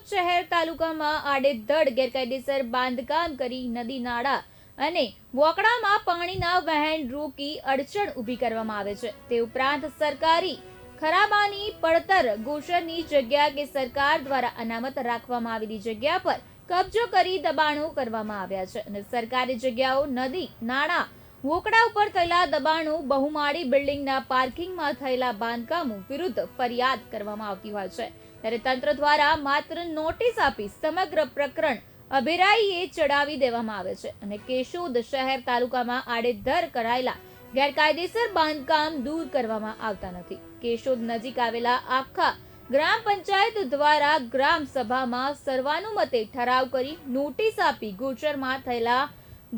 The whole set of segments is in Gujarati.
શહેર તાલુકામાં આડેધડ ગેરકાયદેસર બાંધકામ કરી નદી નાળા અને વોકડામાં પાણીના વહેણ રોકી અડચણ ઊભી કરવામાં આવે છે। તે ઉપરાંત સરકારી ખરાબાની પડતર ગોચરની જગ્યા કે સરકાર દ્વારા અનામત રાખવામાં આવેલી જગ્યા પર કબજો કરી દબાણો કરવામાં આવ્યા છે અને સરકારી જગ્યાઓ નદી નાળા વોકડા ઉપર થયેલા દબાણો બહુમાળી બિલ્ડિંગના પાર્કિંગમાં થયેલા બાંધકામો વિરુદ્ધ ફરિયાદ કરવામાં આવતી હોય છે, ત્યારે તંત્ર દ્વારા માત્ર નોટિસ આપી સમગ્ર પ્રકરણ અભેરાઈએ ચડાવી દેવામાં આવે છે અને કેશોદ શહેર તાલુકામાં આડેધડ કરાયેલા ગેરકાયદેસર બાંધકામ દૂર કરવામાં આવતા નથી। કેશોદ નજીક આવેલા આખા ગ્રામ પંચાયત દ્વારા ગ્રામ સભામાં સર્વાનુમતે ઠરાવ કરી નોટિસ આપી ગોચરમાં થયેલા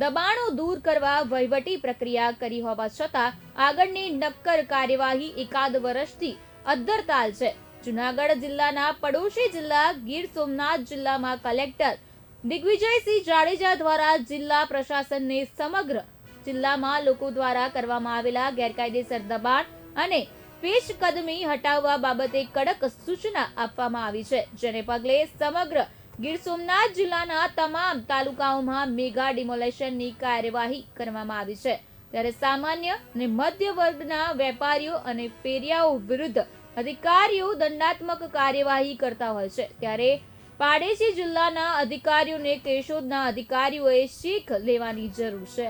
દબાણો દૂર કરવા વહીવટી પ્રક્રિયા કરી હોવા છતાં આગળની નક્કર કાર્યવાહી એકાદ વર્ષથી અદ્ધરતાલ છે। જૂનાગઢ જિલ્લાના પડોશી જિલ્લા ગીર સોમનાથ જિલ્લામાં કલેક્ટર દિગ્વિજયસિંહ જાડેજા દ્વારા જિલ્લા પ્રશાસનને સમગ્ર જિલ્લામાં લોકો દ્વારા કરવામાં આવેલા ગેરકાયદેસર દબાણ અને પેશકદમી હટાવવા બાબતે કડક સૂચના આપવામાં આવી છે, જેને પગલે સમગ્ર ગીર સોમનાથ જિલ્લાના તમામ તાલુકાઓમાં મેગા ડિમોલેશનની કાર્યવાહી કરવામાં આવી છે। ત્યારે સામાન્ય અને મધ્ય વર્ગના વેપારીઓ અને ફેરિયાઓ વિરુદ્ધ અધિકારીઓ દંડાત્મક કાર્યવાહી કરતા હોય છે, ત્યારે પાડોશી જિલ્લાના અધિકારીઓને કેશોદના અધિકારીઓએ શીખ લેવાની જરૂર છે।